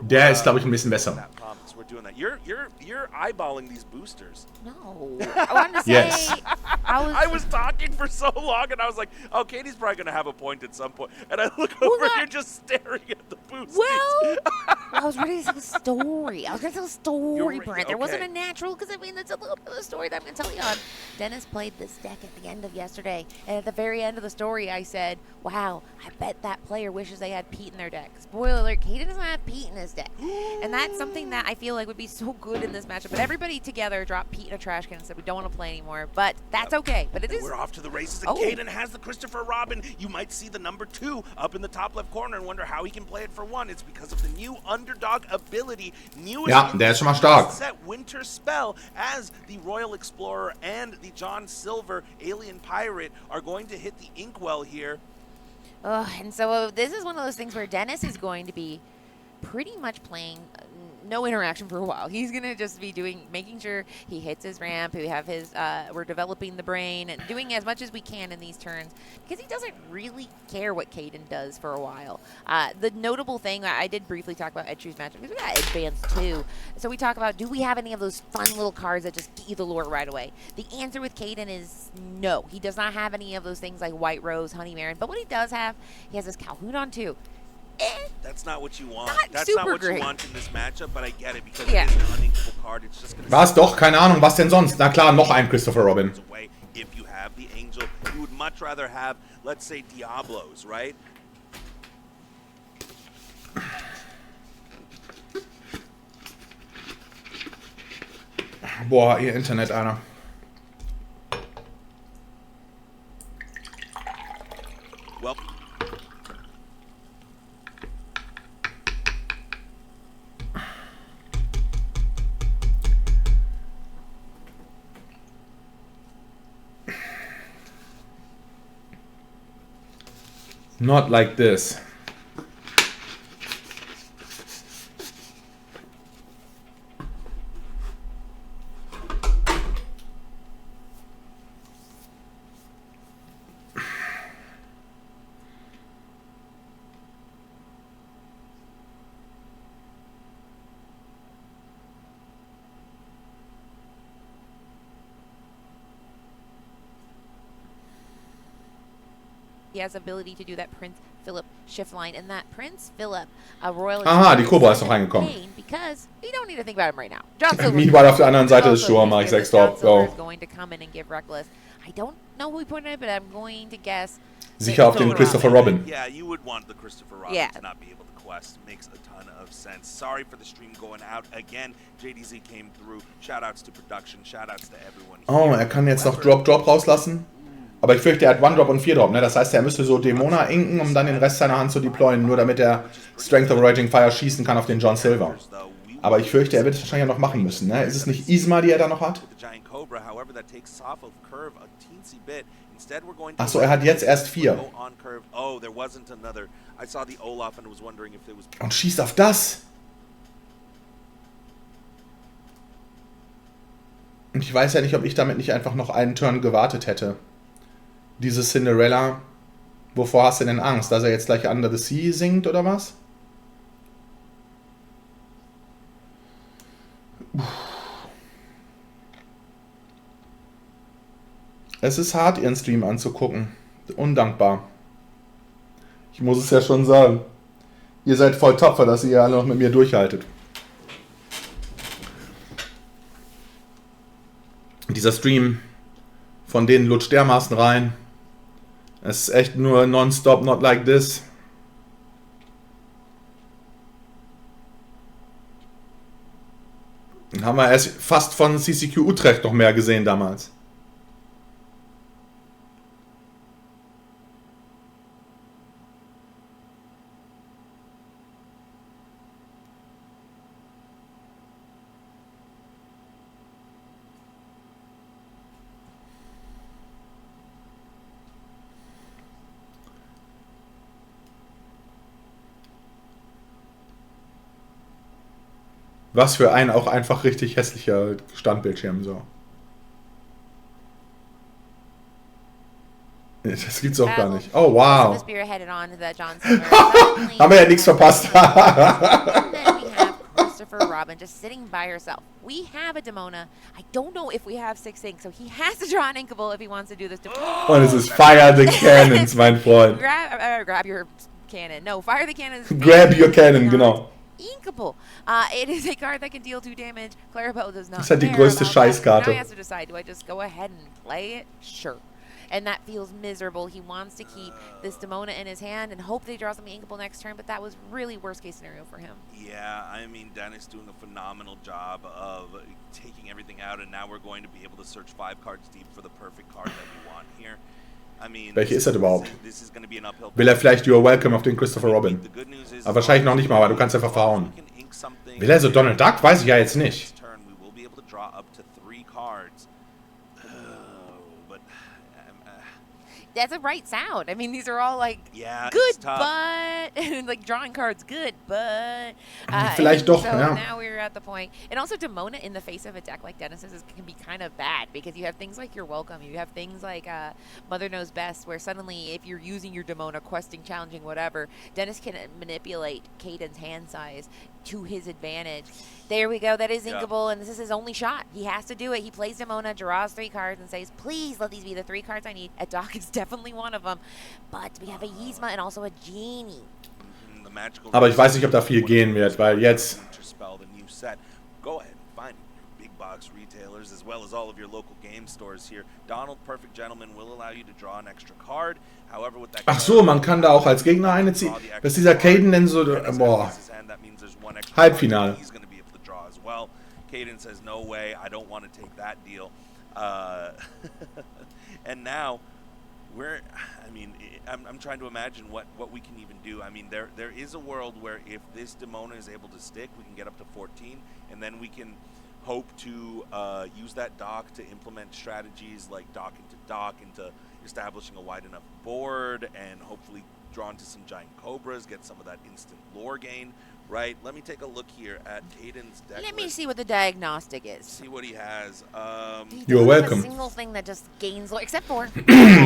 Der ist, glaube ich, ein bisschen besser. You're eyeballing these boosters. No, I wanted to say. Yes. I was talking for so long, and I was like, "Oh, Katie's probably gonna have a point at some point." And I look over, and you're just staring at the boosters. Well, I was ready to tell a story. I was going to tell a story, Brent. There wasn't a okay. natural, because, I mean, that's a little bit of the story that I'm going to tell you on. Dennis played this deck at the end of yesterday, and at the very end of the story, I said, wow, I bet that player wishes they had Pete in their deck. Spoiler alert, Kaden doesn't have Pete in his deck. And that's something that I feel like would be so good in this matchup. But everybody together dropped Pete in a trash can and said, we don't want to play anymore. But that's okay. But it is. We're off to the races, and Kaden has the Christopher Robin. You might see the number 2 up in the top left corner and wonder how he can play it for 1. It's because of the new underdog ability. Ja, der ist schon mal stark. Set Winter Spell as the Royal Explorer and the John Silver Alien Pirate are going to hit the Inkwell here. And so this is one of those things where Dennis is going to be pretty much playing no interaction for a while. He's going to just be making sure he hits his ramp. We have his, we're developing the brain and doing as much as we can in these turns because he doesn't really care what Kaden does for a while. The notable thing, I did briefly talk about Edtrue's matchup because we got Advanced too. So we talk about, do we have any of those fun little cards that just get you the lore right away? The answer with Kaden is no. He does not have any of those things like White Rose, Honey Marin. But what he does have, he has his Calhoun on too. That's not what you want. Not That's super not what great. you want in this matchup, but I get it because it is an uninkable card. It's just gonna Was doch? Keine Ahnung. Was denn sonst? Na klar, noch ein Christopher Robin. If you have the Angel, you would much rather have, let's say, Diablos, right? Boah, ihr Internet, einer. Well, Not like this. He has ability to do that Prince Philip shift line, and that Prince Philip, a royal. Aha, die Cobra ist noch reingekommen. Because we don't need to think about him right now. John Silver. Meanwhile auf der anderen Seite des Sturms mache ich 6 John Drop. Silver Go. is going to come in and give Reckless. I don't know who he pointed at, but I'm going to guess. Sicher auf den Christopher Robin. Yeah, you would want the Christopher Robin to not be able to quest. Makes a ton of sense. Sorry for the stream going out again. JDZ came through. Shoutouts to production. Shoutouts to everyone. Oh, er kann jetzt noch Drop rauslassen. Aber ich fürchte, er hat 1-Drop und 4-Drop, ne? Das heißt, er müsste so Dämona inken, um dann den Rest seiner Hand zu deployen, nur damit er Strength of Raging Fire schießen kann auf den John Silver. Aber ich fürchte, er wird es wahrscheinlich noch machen müssen, ne? Ist es nicht Isma, die er da noch hat? Achso, er hat jetzt erst 4. Und schießt auf das? Und ich weiß ja nicht, ob ich damit nicht einfach noch einen Turn gewartet hätte. Diese Cinderella, wovor hast du denn Angst? Dass er jetzt gleich Under the Sea singt oder was? Es ist hart, ihren Stream anzugucken. Undankbar. Ich muss es ja schon sagen. Ihr seid voll tapfer, dass ihr alle noch mit mir durchhaltet. Dieser Stream, von denen lutscht dermaßen rein. Es ist echt nur nonstop, not like this. Dann haben wir erst fast von CCQ Utrecht noch mehr gesehen damals. Was für ein auch einfach richtig hässlicher Standbildschirm so. Das gibt's auch gar nicht. Oh, wow. Haben wir ja nichts verpasst. Robin just sitting by herself. We have a Demona. I don't know if we have 6 Ink, so he has to draw an Inkable if he wants to do this. Und es ist Fire the Cannons, mein Freund. Grab your cannon. No, Fire the Cannons. Grab your cannon, genau. Inkable. It is a card that can deal 2 damage. Clarabelle does not. Das ist halt die größte Scheißkarte. Now he has to decide, do I just go ahead and play it? Sure. And that feels miserable. He wants to keep this Demona in his hand and hope they draw something Inkable next turn, but that was really worst case scenario for him. Yeah, I mean, Denis doing a phenomenal job of taking everything out, and now we're going to be able to search 5 cards deep for the perfect card that we want here. I mean, welche ist das überhaupt? This is going to be an uphill. Will er vielleicht You're Welcome auf den Christopher Robin? Aber wahrscheinlich noch nicht mal, weil du kannst einfach verhauen. Will er so Donald Duck? Weiß ich ja jetzt nicht. That's a right sound. I mean, these are all like, good, but like drawing cards, good, but vielleicht doch, so ja. Now we're at the point, and also Demona in the face of a deck like Denis's can be kind of bad because you have things like You're Welcome, you have things like Mother Knows Best, where suddenly if you're using your Demona, questing, challenging, whatever, Denis can manipulate Kaden's hand size to his advantage. There we go. That is Inkable, and this is his only shot. He has to do it. He plays Demona, draws 3 cards, and says, please let these be the 3 cards I need. A Doc is definitely one of them. But we have a Yzma and also a Genie. Aber ich weiß nicht, ob da viel gehen wird, weil jetzt... Go ahead and find your big box retailers as well as all of your local game stores here. Donald, Perfect Gentleman, will allow you to draw an extra card. However, with that Ach so, man kann da auch als Gegner eine ziehen. Was ist dieser Kaden denn so... Boah. Halbfinale. He's going to be able to draw as well. Kaden says, no way, I don't want to take that deal. And now, I'm trying to imagine what we can even do. I mean, there is a world where if this Demona is able to stick, we can get up to 14, and then we can hope to use that dock to implement strategies like dock into establishing a wide enough board, and hopefully draw into some giant cobras, get some of that instant lore gain. Right, let me take a look here at Kaden's deck. Let me see what the diagnostic is. See what he has. You're welcome. A single thing that just gains lore, except for.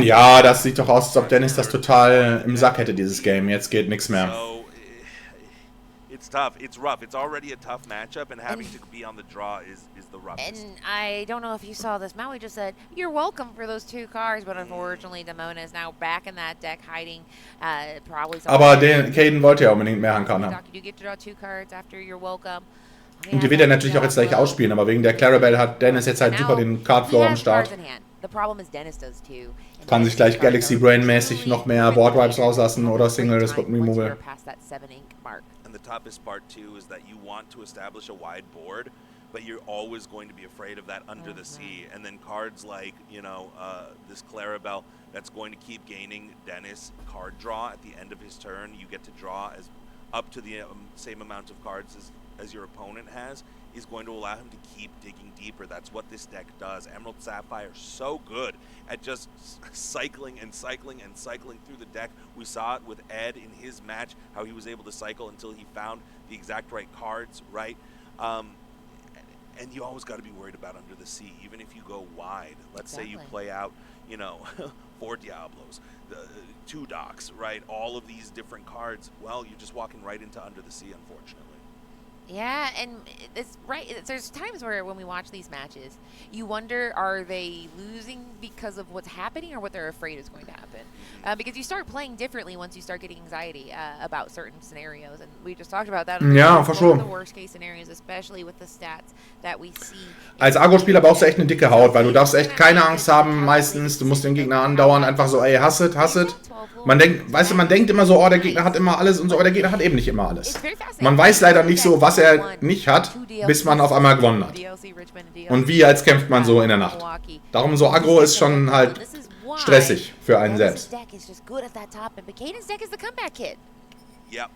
Ja, das sieht doch aus, als ob Denis das total im Sack hätte, dieses Game. Jetzt geht nichts mehr. So, it's tough. It's rough. It's already a tough matchup, and having to be on the draw is the roughest. And I don't know if you saw this. Maui just said, you're welcome for those 2 cards, but unfortunately, Demona is now back in that deck, hiding probably... Aber Kaden wollte ja unbedingt mehr Handkarten haben. You get to draw 2 cards after You're welcome. Und die wird er natürlich auch jetzt gleich ausspielen, aber wegen der Clarabelle hat Denis jetzt halt super den Cardflow am Start. Kann sich gleich Galaxy Brain-mäßig noch mehr Boardwipes rauslassen oder Single Removal. And the toughest part too is that you want to establish a wide board, but you're always going to be afraid of that under the sea. And then cards like, this Clarabelle, that's going to keep gaining Denis card draw at the end of his turn. You get to draw as up to the same amount of cards as your opponent has, is going to allow him to keep digging deeper. That's what this deck does. Emerald Sapphire so good at just cycling and cycling and cycling through the deck. We saw it with Ed in his match, how he was able to cycle until he found the exact right cards, right? And you always got to be worried about under the sea, even if you go wide. Let's say you play out, 4 Diablos, 2 docks, right? All of these different cards. Well, you're just walking right into under the sea, unfortunately. Yeah, and it's right. There's times where when we watch these matches, you wonder, are they losing because of what's happening or what they're afraid is going to happen? Because you start playing differently once you start getting anxiety about certain scenarios, and we just talked about that. Ja, schon. The worst case scenarios, especially with the stats that we see. Als Agro-Spieler brauchst du echt eine dicke Haut, weil du darfst echt keine Angst haben meistens. Du musst den Gegner andauern, einfach so, ey, hasset. Man denkt immer so, oh, der Gegner hat immer alles und so, aber der Gegner hat eben nicht immer alles. Man weiß leider nicht so, was er nicht hat, bis man auf einmal gewonnen hat. Und wie als kämpft man so in der Nacht. Darum so Aggro ist schon halt stressig für einen selbst. Yep.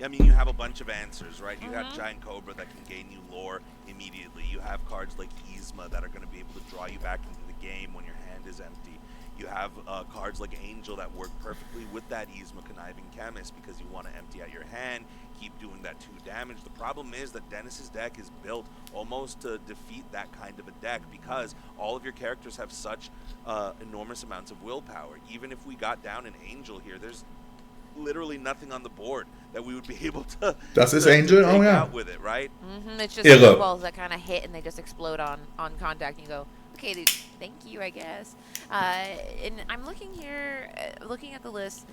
I mean, you have a bunch of answers, right? You have Giant Cobra that can gain you lore immediately. You have cards like Yzma that are going to be able to draw you back into the game when your hand is empty. You have cards like Angel that work perfectly with that Yzma Conniving Chemist because you want to empty out your hand, keep doing that 2 damage. The problem is that Denis's deck is built almost to defeat that kind of a deck because all of your characters have such enormous amounts of willpower. Even if we got down an Angel here, there's literally nothing on the board that we would be able to. Das ist Angel, to take oh ja. out with it, right? It's just balls that kind of hit and they just explode on contact. And you go, okay, dude, thank you, I guess. And I'm looking here, looking at the list.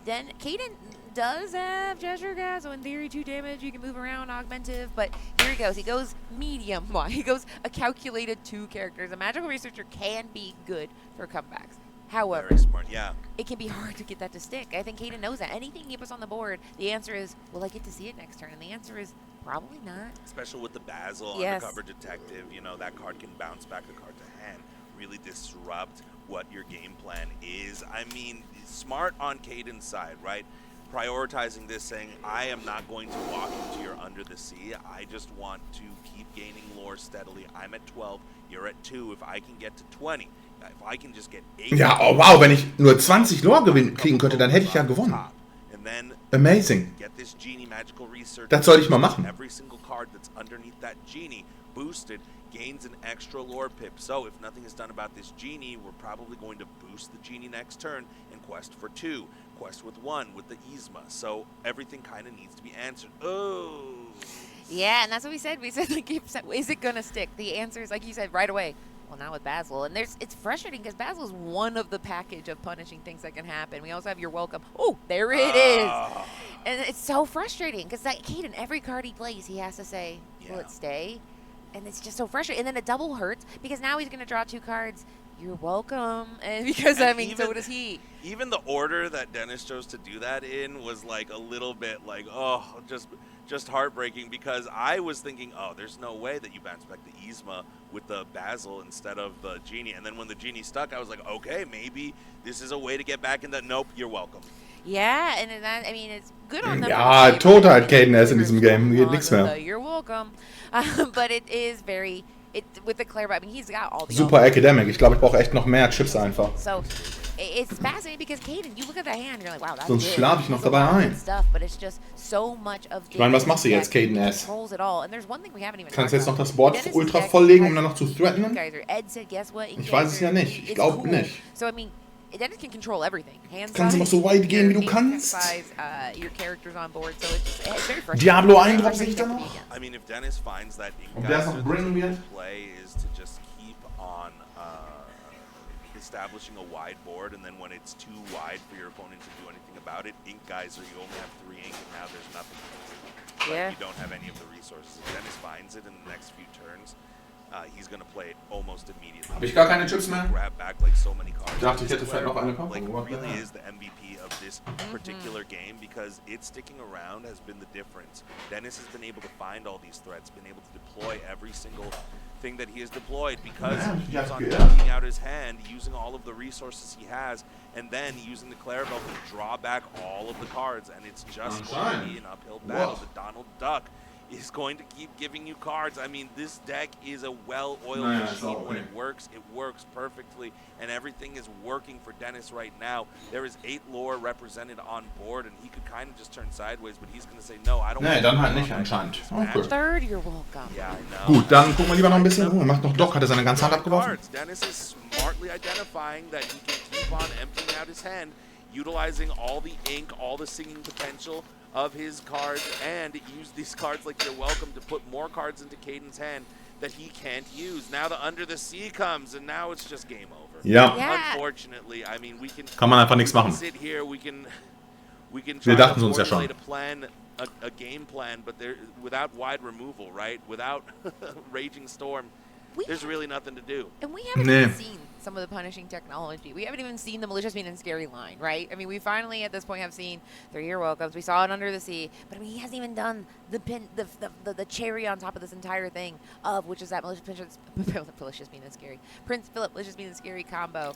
Then Kaden does have Gesture Gas, so in theory 2 damage, you can move around, augmentive, but here he goes. He goes medium. Why? He goes a calculated 2 characters. A magical researcher can be good for comebacks. However, very smart, yeah. It can be hard to get that to stick. I think Kaden knows that. Anything he puts on the board, the answer is, will I get to see it next turn? And the answer is probably not. Especially with the Basil, yes. Undercover Detective, you know, that card can bounce back a card to hand, really disrupt what your game plan is. I mean, smart on Kaden's side, right? Prioritizing this, saying, I am not going to walk into your Under the Sea. I just want to keep gaining lore steadily. I'm at 12, you're at 2. If I can get to 20, if I can just get 8. Ja, oh wow, wenn ich nur 20 Lore kriegen könnte, dann hätte ich ja gewonnen. Amazing. Das soll ich mal machen. Every single card that's underneath that genie boosted gains an extra lore pip. So if nothing is done about this genie, we're probably going to boost the genie next turn and quest for 2, quest with 1 with the Yzma. So everything kind of needs to be answered. Oh. Yeah, and that's what we said. We said, like, is it gonna stick? The answer is, like you said, right away. Well, not with Basil. And it's frustrating because Basil is one of the package of punishing things that can happen. We also have your welcome. Oh, there it is. And it's so frustrating because like Kaden, every card he plays, he has to say, will it stay? And it's just so frustrating. And then it double hurts because now he's going to draw 2 cards. You're welcome. And because, I mean, so does he. Even the order that Denis chose to do that in was like a little bit like, oh, just heartbreaking because I was thinking, oh, there's no way that you bounce back the Yzma with the Basil instead of the Genie. And then when the Genie stuck, I was like, okay, maybe this is a way to get back in that. Nope, you're welcome. Yeah, and that, I mean, it's good on them. Ja, Totheit Kaden ist in diesem Game. Geht nichts mehr. You're welcome. But it is very... with the Claire, I mean, he's got all the... Super Academic. Ich glaube, ich brauche echt noch mehr Chips einfach. So, it's fascinating because Kaden, you look at that hand, you're like, wow, that's Sonst schlafe ich noch dabei ein. Stuff, but it's just so much of ich meine, was machst du jetzt, Kaden S? Kannst du jetzt noch das Board ultra volllegen, um dann noch zu threatenen? Ich weiß es ja nicht. Ich glaube nicht. So, I mean, Denis can control everything. Hand kannst du noch so wide gehen, wie du kannst? Your characters on board, so it's very frustrating. Diablo 1 drauf sehe ich da noch. I mean, if Denis finds that play is to just keep on establishing a wide board, and then when it's too wide for your opponent to do anything about it, ink geyser, you only have 3 ink, and now there's nothing. Yeah. You don't have any of the resources. If Denis finds it in the next few turns, he's going to play it almost immediately. Habe ich gar keine Chips mehr? Grab back like so many cards. Ich dachte, ich hätte vielleicht noch eine kaufen. Like really is the MVP of this particular game because it sticking around has been the difference. Denis has been able to find all these threats, been able to deploy every single thing that he has deployed because he keeps on emptying out his hand, using all of the resources he has, and then using the Clarabelle to draw back all of the cards, and it's just going to be an uphill battle. The Donald Duck is going to keep giving you cards. I mean, this deck is a well-oiled machine. When it works perfectly, and everything is working for Denis right now. There is 8 lore represented on board, and he could kind of just turn sideways, but he's going to say, no, I don't want dann halt nicht anscheinend. Okay. Third, you're welcome. Yeah, I know. Gut, dann gucken wir lieber noch ein bisschen. Er macht noch Doc, hat er seine ganze Hand abgeworfen. Denis is smartly identifying that he can keep on emptying out his hand, utilizing all the ink, all the singing potential of his cards, and use these cards like you're welcome to put more cards into Kaden's hand that he can't use. Now the Under the Sea comes, and now it's just game over. Ja. Unfortunately, I mean, we can einfach nichts machen. sit here, we can Wir try dachten to uns ja schon. formulate a plan, a game plan, but without wide removal, right? Without Raging Storm, there's really nothing to do. And we haven't even seen some of the punishing technology. We haven't even seen the malicious mean and scary line, right? I mean, we finally at this point have seen 3-year welcomes. We saw it Under the Sea, but I mean, he hasn't even done the cherry on top of this entire thing of which is that malicious mean and scary Prince Philip malicious mean and scary combo.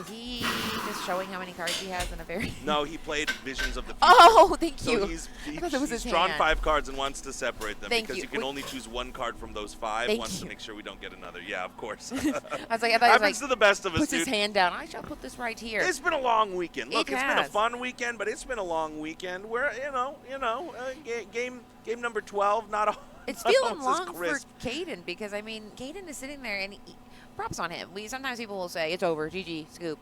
Is he just showing how many cards he has in a very? No, he played Visions of the Future. Oh, thank you. So he's drawn 5 cards and wants to separate them because you can only choose 1 card from those 5. Wants to make sure we don't get another. Yeah, of course. I was like, happens to the best of us, puts dude. his hand down. I shall put this right here. It's been a long weekend. Look, it's been a has. fun weekend, but it's been a long weekend. Where game number 12, not a. It's feeling long for Kaden because, I mean, Kaden is sitting there and props on him. Sometimes people will say, it's over, GG, scoop.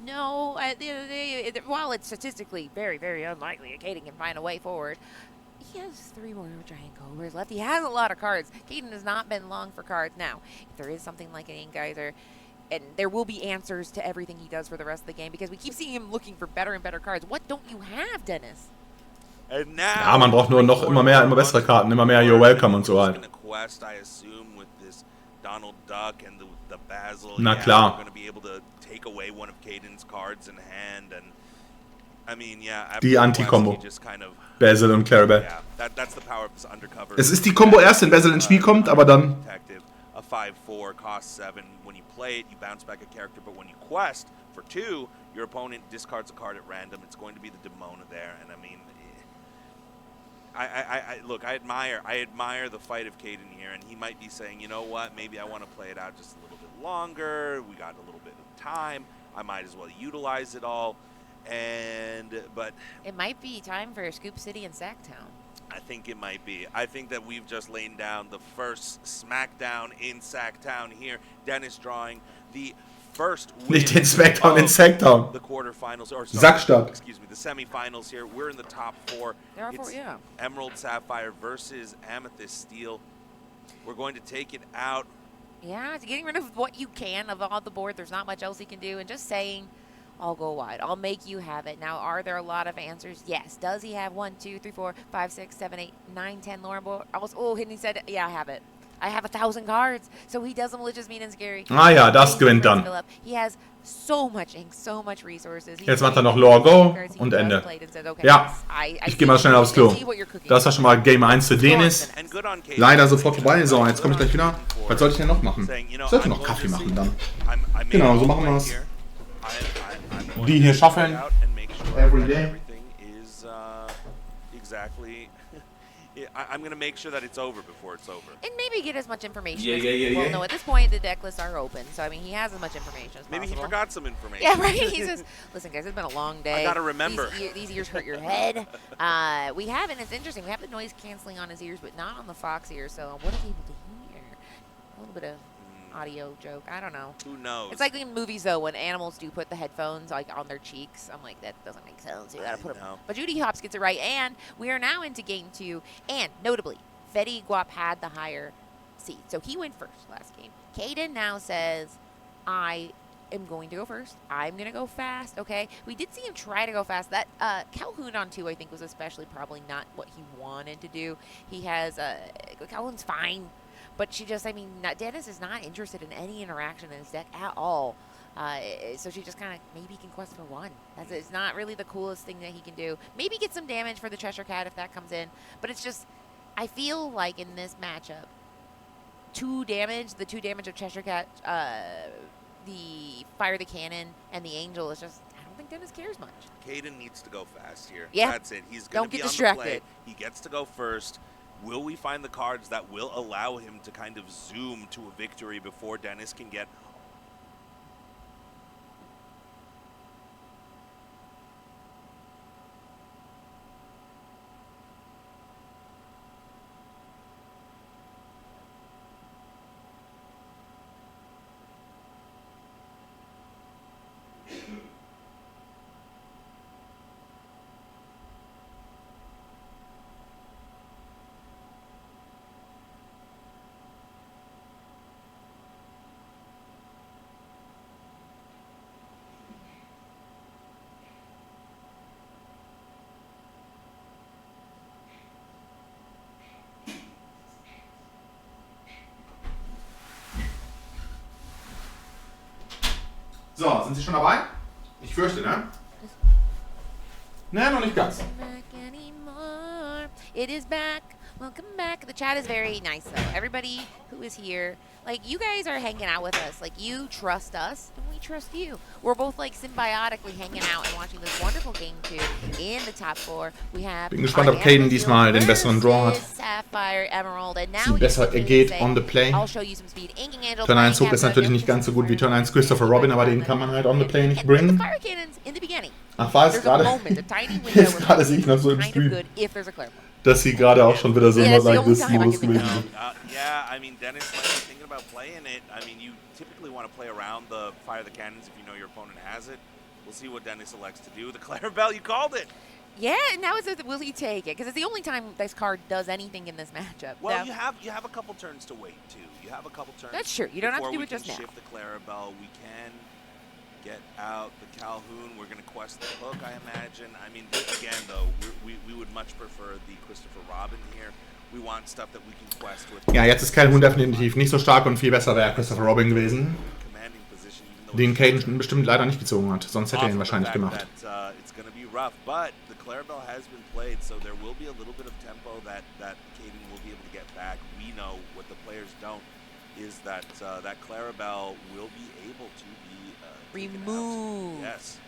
No, at the end of the day, while it's statistically very, very unlikely that Kaden can find a way forward, he has 3 more giant cobras left. He has a lot of cards. Kaden has not been long for cards. Now, if there is something like an Ink Geyser, and there will be answers to everything he does for the rest of the game because we keep seeing him looking for better and better cards. What don't you have, Dennis? Ja, man braucht nur noch immer mehr, immer bessere Karten, immer mehr You're Welcome und so halt. Na klar. Die Anti-Kombo. Basil und Clarabelle. Es ist die Kombo erst, wenn Basil ins Spiel kommt, aber dann... A 5/4 costs 7. When you play it, you bounce back a character, but when you quest for 2, your opponent discards a card at random. It's going to be the Demona there, and I mean, look, I admire the fight of Kaden here, and he might be saying, you know what, maybe I want to play it out just a little bit longer. We got a little bit of time. I might as well utilize it all, but it might be time for Scoop City and Sacktown. I think it might be. I think that we've just laid down the first smackdown in Sacktown here. Dennis drawing the first win. Nicht den Smackdown in Sacktown. The quarterfinals, or Sackstadt. Excuse me, the semifinals here. We're in the top 4. There are 4, yeah. Emerald Sapphire versus Amethyst Steel. We're going to take it out. Yeah, getting rid of what you can of all the board. There's not much else he can do, and just saying, I'll go wide. I'll make you have it. Now, are there a lot of answers? Yes. Does he have 1, 2, 3, 4, 5, 6, 7, 8, 9, 10 Lauren board? Oh, and he said, yeah, I have it. I have 1,000 cards. So he doesn't malicious mean and scary. Ah ja, das gewinnt dann. He has so much ink, so much resources. Jetzt macht er noch Lore-Go und Ende. Ja, ich gehe mal schnell aufs Klo. Das war schon mal Game 1 für Denis. Leider sofort vorbei. So, jetzt komme ich gleich wieder. Was soll ich denn noch machen? Ich sollte noch Kaffee machen dann. Genau, so machen wir es. Die hier schaffen. Every day. I'm going to make sure that it's over before it's over. And maybe get as much information as possible. No, at this point, the deck lists are open. So, I mean, he has as much information as possible. Maybe he forgot some information. Yeah, right? He says, listen, guys, it's been a long day. I got to remember. These ears hurt your head. We have, and it's interesting, we have the noise canceling on his ears, but not on the Fox ears. So, what are they able to hear? A little bit of audio joke. I don't know. Who knows? It's like in movies, though, when animals do put the headphones like on their cheeks. I'm like, that doesn't make sense. You gotta put them. But Judy Hops gets it right, and we are now into game 2. And notably, Fetty Guap had the higher seed, so he went first last game. Kaden now says, I am going to go first. I'm going to go fast, okay? We did see him try to go fast. That Calhoun on 2, I think, was especially probably not what he wanted to do. He has, Calhoun's fine. But she just, I mean, Dennis is not interested in any interaction in his deck at all. So she just kind of maybe can quest for 1. It's not really the coolest thing that he can do. Maybe get some damage for the Cheshire Cat if that comes in. But it's just, I feel like in this matchup, 2 damage, the 2 damage of Cheshire Cat, the Fire the Cannon, and the Angel is just, I don't think Dennis cares much. Kaden needs to go fast here. Yeah. That's it. He's going to be on the play. He gets to go first. Will we find the cards that will allow him to kind of zoom to a victory before Dennis can get... So, sind Sie schon dabei? Ich fürchte, ne? Ne, noch nicht ganz. It is back Welcome back. The chat is very nice, though. Everybody who is here, like, you guys are hanging out with us. Like, you trust us, and we trust you. We're both, like, symbiotically hanging out and watching this wonderful game, too, in the top 4. We have Bin gespannt, ob Kaden diesmal den besseren Draw hat. Sapphire, Emerald, and Es now ihm besser geht on the play. I'll show you some speed. Inking Angel, Turn 1 Hook ist natürlich nicht ganz so gut wie Turn 1 Christopher Robin, aber den kann man halt on the play nicht bringen. Ach, war es gerade? Jetzt gerade sehe ich noch so im Stream, dass sie gerade auch schon wieder so im like this Modus gewesen sind. Yeah, I mean, Denis might be thinking about playing it. I mean, you typically want to play around the Fire the Cannons if you know your opponent has it. We'll see what Denis elects to do. The Clarabelle, you called it. Yeah, now it's will he take it? Because it's the only time this card does anything in this matchup. Well, no. you have a couple turns to wait too. You have a couple turns. That's true. You don't have to do it just now. Shift the Clarabelle. We can get out the Calhoun. We're going to quest the hook, I imagine. I mean, again, though, we would much prefer the Christopher Robin here. We want stuff that we can quest with. Ja, jetzt ist Calhoun definitiv nicht so stark und viel besser wäre Christopher Robin gewesen, den Kaden bestimmt leider nicht gezogen hat. Sonst hätte er ihn wahrscheinlich gemacht. It's going to be rough, but the Clarabelle has been played, so there will be a little bit of tempo that Kaden will be able to get back. We know what the players don't is that that Clarabelle will be able to be removed. Yes.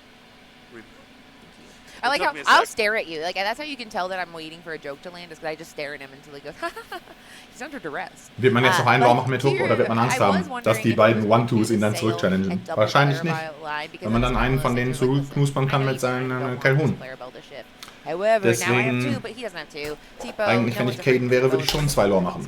I like how I'll stare at you. Like, that's how you can tell that I'm waiting for a joke to land, is because I just stare at him until he goes, he's under duress. Wird man jetzt noch einen Law machen mit Hook oder wird man Angst haben, dass die beiden One-Twos ihn dann zurückchallengen? Wahrscheinlich nicht. Wenn man dann einen von denen zurückknuspern kann mit seinem Calhoun. Deswegen, eigentlich wenn ich Kaden wäre, würde ich schon 2 Law machen.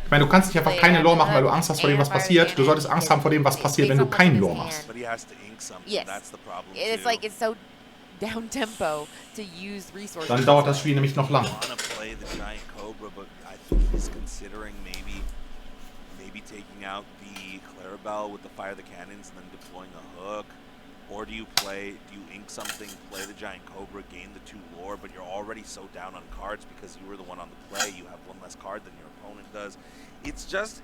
Ich meine, du kannst nicht einfach keine Lore machen, weil du Angst hast vor dem, was passiert. Du solltest Angst haben vor dem, was passiert, wenn du keinen Lore machst. Dann dauert das Spiel nämlich noch lang. Or do you ink something, play the Giant Cobra, gain the 2 lore, but you're already so down on cards because you were the one on the play, you have 1 less card than your opponent does. It's just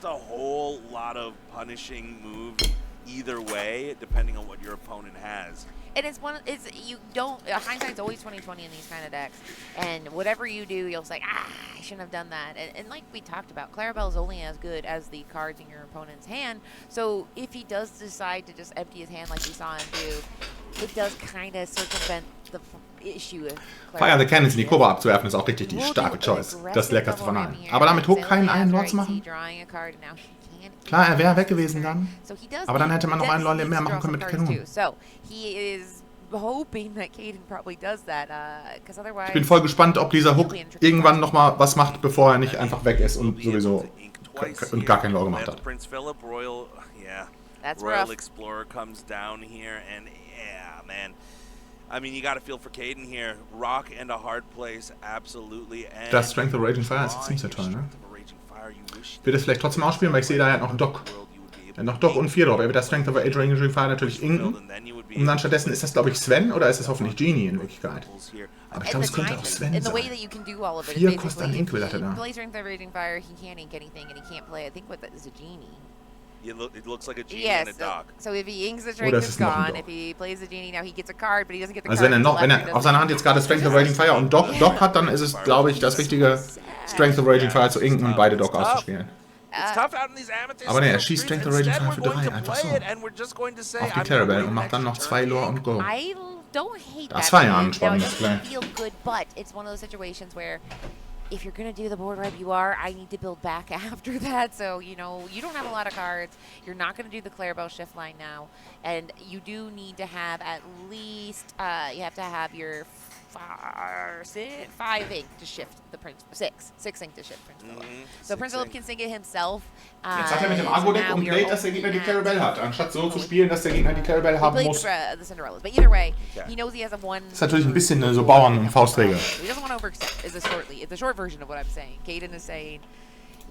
a whole lot of punishing moves either way, depending on what your opponent has. And you don't, hindsight's always 20/20 in these kind of decks. And whatever you do, you'll say, I shouldn't have done that. And like we talked about, Clarabelle is only as good as the cards in your opponent's hand. So if he does decide to just empty his hand like we saw him do, it does kind of circumvent the issue with Fire the Cannons in die Cobra abzuwerfen ist auch richtig die starke Choice. Das leckerste von allen. Aber damit Hook keinen einen Lore zu machen? Klar, er wäre weg gewesen dann. Aber dann hätte man noch einen Lore mehr machen können mit Calhoun. Ich bin voll gespannt, ob dieser Hook irgendwann nochmal was macht, bevor er nicht einfach weg ist und sowieso und gar kein Lore gemacht hat. Royal Explorer comes down here and yeah, man. I mean, you got to feel for Kaden here. Rock and a hard place, absolutely. And das Strength of Raging Fire ist jetzt nicht so toll, ne? Wird es vielleicht trotzdem ausspielen, weil ich sehe da ja noch einen Dock. Noch Dock und 4 Drop. Er wird das Strength of Raging Fire natürlich inken. Und dann stattdessen ist das, glaube ich, Sven oder ist es hoffentlich Genie in Wirklichkeit? Aber ich glaube, es könnte auch Sven sein. 4 kostet ein Ink, will er da. It looks like a genie and a dock. So if he inks the strength, it's gone. If he plays the genie, now he gets a card, but he doesn't get the card. Also wenn er auf seiner Hand jetzt gerade Strength of Raging Fire und Dock hat, dann ist es, glaube ich, das richtige Strength of Raging Fire zu inken und beide Dock auszuspielen. Aber ne, er schießt Strength of Raging Fire für 3, einfach so. Auf die Clarabelle und macht dann noch 2 Lore und Go. Das war ja ein spannendes Play. If you're going to do the board wipe, I need to build back after that. So, you know, you don't have a lot of cards. You're not going to do the Clarabelle shift line now. And you do need to have at least, you have to have your 5 ink to shift the Prince, 6 ink to shift Prince Philip. So Prince Philip can sink it himself. Jetzt hat er mit dem Agro-Deck umgedreht, dass der Gegner die Clarabelle hat, anstatt so zu spielen, dass der Gegner die Clarabelle haben muss. But either way, he knows he has a 1. Das ist natürlich ein bisschen so Bauern- und Faustregel. He doesn't want to overextend, is the short version of what I'm saying. Kaden is saying,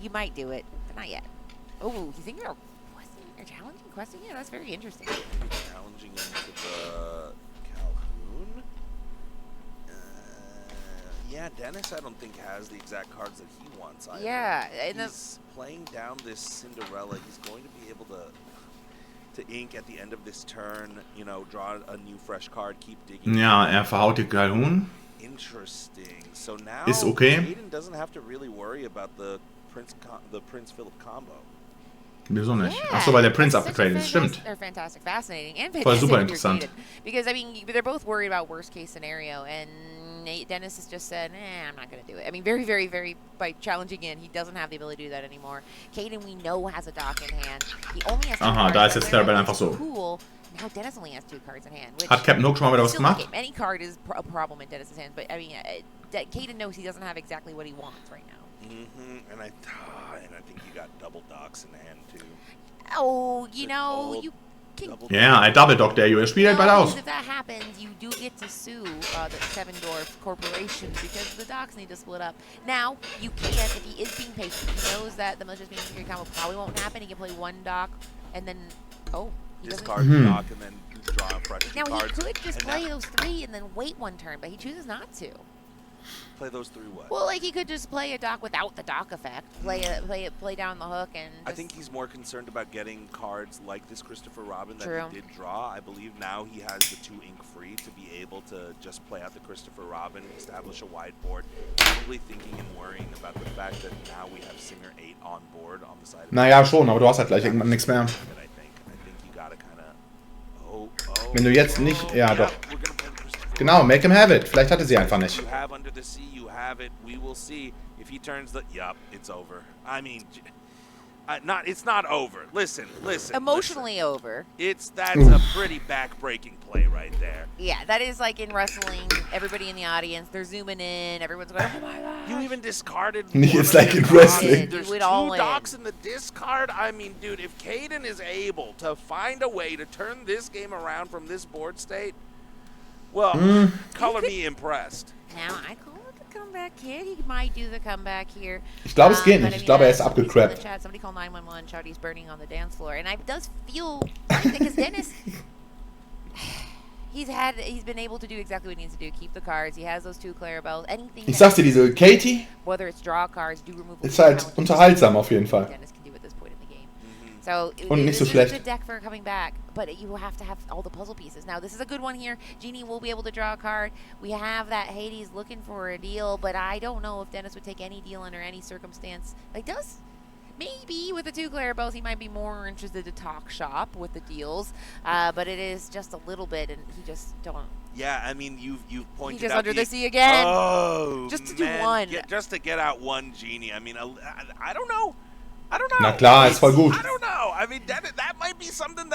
you might do it, but not yet. Oh, you think you're challenging questing? Yeah, that's very interesting. Challenging into the Calhoun? Yeah, Denis, I don't think, has the exact cards that he wants either. Yeah. He's playing down this Cinderella. He's going to be able to to ink at the end of this turn, you know, draw a new fresh card, keep digging. Ja, er verhaut die Galhun. Interesting. So now Ist okay. Kaden doesn't have to really worry about the Prince Philip combo. Wieso nicht? Achso, weil der Prince abgetradet ist, stimmt. They're fantastic, fascinating, and Voll super fantastic interessant. because I mean they're both worried about worst case scenario, and Dennis has just said, I'm not going to do it. I mean, very, very, very, by challenging in, he doesn't have the ability to do that anymore. Kaden, we know, has a dock in hand. He only has two cards. Da ist jetzt Clarabelle einfach so. Cool. Now Dennis only has 2 cards in hand. Hat Captain Hook schon mal wieder was gemacht? Any card is a problem in Dennis's hands, but I mean, Kaden knows he doesn't have exactly what he wants right now. And I think you got double docks in hand too. Oh, you know, you can. Ja, ein Double Dock, der Junge. Spielt halt beide aus. If that happens, you do get to sue the Sevendorf Corporation because the docks need to split up. Now, you can, if he is being patient, he knows that the malicious being security combo probably won't happen. He can play 1 dock and then, he discard the dock and then draw a fresh 2 now cards. He could just play those 3 and then wait 1 turn, but he chooses not to. Play those 3 what? Well, like he could just play a dock without the dock effect. Play down the hook and. I think he's more concerned about getting cards like this Christopher Robin that he did draw. I believe now he has the 2 ink free to be able to just play out the Christopher Robin, establish a wide board. Probably thinking and worrying about the fact that now we have Singer 8 on board on the side. Naja, schon, aber du hast halt gleich irgendwann nichts mehr. I think you gotta kind of. Wenn du jetzt nicht, ja doch. Genau, make him have it. Vielleicht hatte sie einfach nicht. You have Under the Sea, you have it. We will see if he turns the. Yup, it's over. I mean, it's not over. Listen. Emotionally over. That's a pretty back-breaking play right there. Yeah, that is like in wrestling. Everybody in the audience, they're zooming in. Everyone's going, oh my god. You even discarded. It's like in wrestling. There's 2 docks in the discard. I mean, dude, if Kaden is able to find a way to turn this game around from this board state. Well, color me impressed. Now, I call it the comeback kid. He might do the comeback here. Ich glaube, es geht nicht. Ich glaube, er ist abgecrappt. Somebody call 911. Shouty's burning on the dance floor. And it does feel because Dennis, he's been able to do exactly what he needs to do. Keep the cards. He has those 2 Clarabelles. Anything. Ich sag's dir, diese Katie, whether it's draw cards, do remove. Ist halt unterhaltsam auf jeden Fall. Dennis can do at this point in the game. So Und nicht so this schlecht. is a good deck for coming back, but you have to have all the puzzle pieces. Now this is a good one here. Genie will be able to draw a card. We have that Hades looking for a deal, but I don't know if Dennis would take any deal under any circumstance. Like maybe with the 2 Clarabelles, he might be more interested to talk shop with the deals, but it is just a little bit, and he just don't. Yeah, I mean you've pointed he just out under the sea again. Oh, just to man. do 1. Just to get out 1 Genie. I mean, I don't know. Na klar, ist voll gut. I don't know. I mean, that might be something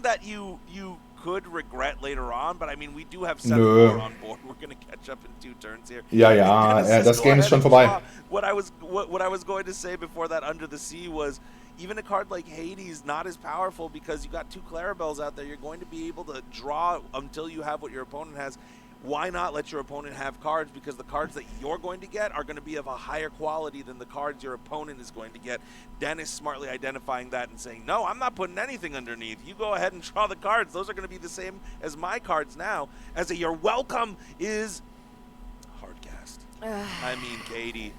that you could regret later on. But I mean, we do have 7 more on board. We're gonna catch up in 2 turns here. Ja, das Game ist schon vorbei. What I was going to say before that Under the Sea was, even a card like Hades not as powerful because you got 2 Clarabelles out there. You're going to be able to draw until you have what your opponent has. Why not let your opponent have cards? Because the cards that you're going to get are going to be of a higher quality than the cards your opponent is going to get. Dennis smartly identifying that and saying, no, I'm not putting anything underneath. You go ahead and draw the cards. Those are going to be the same as my cards now. As a, you're welcome is hardcast. I mean, Katie.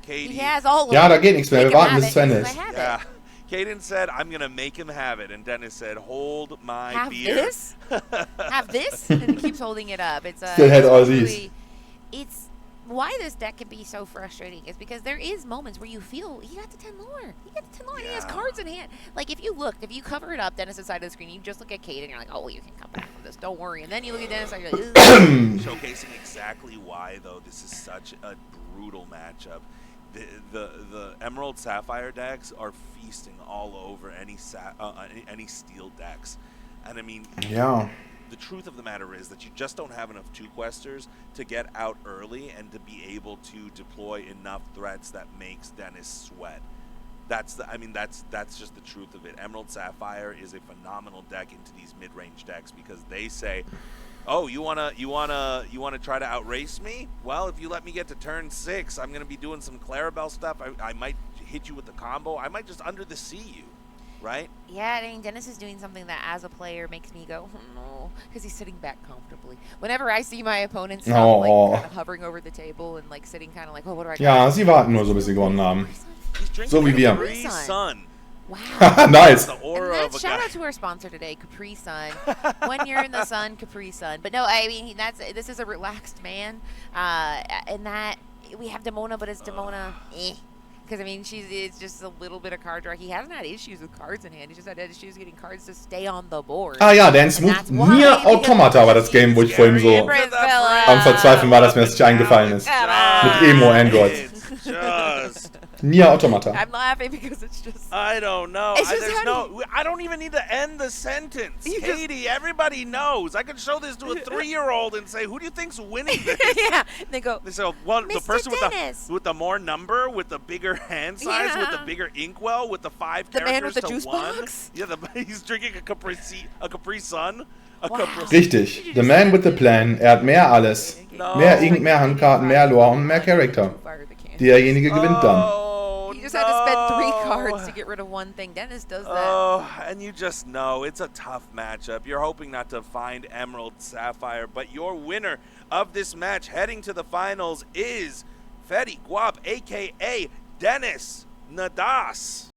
He has all of Ja, da them. geht nichts mehr. Wir warten, bis es zu Ende ist. Yeah. Kaden said, I'm going to make him have it. And Dennis said, hold my beer. This? Have this? And he keeps holding it up. It's Still had all these. It's why this deck can be so frustrating is because there is moments where you feel he got the 10 lore. He has cards in hand. Like if you cover it up, Dennis' side of the screen, you just look at Kaden and you're like, oh, well, you can come back from this. Don't worry. And then you look at Dennis and you're like, showcasing exactly why, though, this is such a brutal matchup. The Emerald Sapphire decks are feasting all over any steel decks, and I mean, the truth of the matter is that you just don't have enough 2-questers to get out early and to be able to deploy enough threats that makes Dennis sweat. That's just the truth of it. Emerald Sapphire is a phenomenal deck into these mid-range decks because they say, oh, you wanna try to outrace me? Well, if you let me get to turn 6, I'm gonna be doing some Clarabelle stuff. I might hit you with the combo. I might just Under the Sea you, right? Yeah, I mean, Dennis is doing something that as a player makes me go, oh no, because he's sitting back comfortably. Whenever I see my opponents kind of hovering over the table and like sitting kind of like, oh, what do I do? Ja, sie warten nur so, bis sie gewonnen haben. So wie wir. Sun. Wow. Nice. The And aura of that's a shout guy. out to our sponsor today, Capri Sun. When you're in the sun, Capri Sun. But no, I mean this is a relaxed man, and that we have Demona, but it's Demona. Because I mean, it's just a little bit of card draw. He hasn't had issues with cards in hand. He just had issues getting cards to stay on the board. Ah ja, Dance And Move. that's why, Nier because Automata war das Game, wo ich vorhin so am Verzweifeln war, dass mir das nicht eingefallen ist. Mit Emo-Androids. Just. Nier Automata. I'm laughing because it's just. I don't know. It's just I don't even need to end the sentence. You Katie, everybody knows. I could show this to a 3-year-old and say, who do you think's winning this? Yeah. They go. They say, well, the Mr. person Dennis. with the more number, with the bigger hand size, with the Yeah. bigger inkwell, with the 5 The man characters with the to juice 1. box? Yeah, he's drinking a Capri Sun. Wow. Richtig. The Man with the Plan. Er hat mehr alles. No. Mehr Ink, mehr Handkarten, mehr Lore und mehr Charakter. Derjenige gewinnt dann. Oh, You just had to spend 3 cards to get rid of one thing. Dennis does that. Oh, and you just know it's a tough matchup. You're hoping not to find Emerald Sapphire, but your winner of this match heading to the finals is Fetty Guap, a.k.a. Denis Nadas.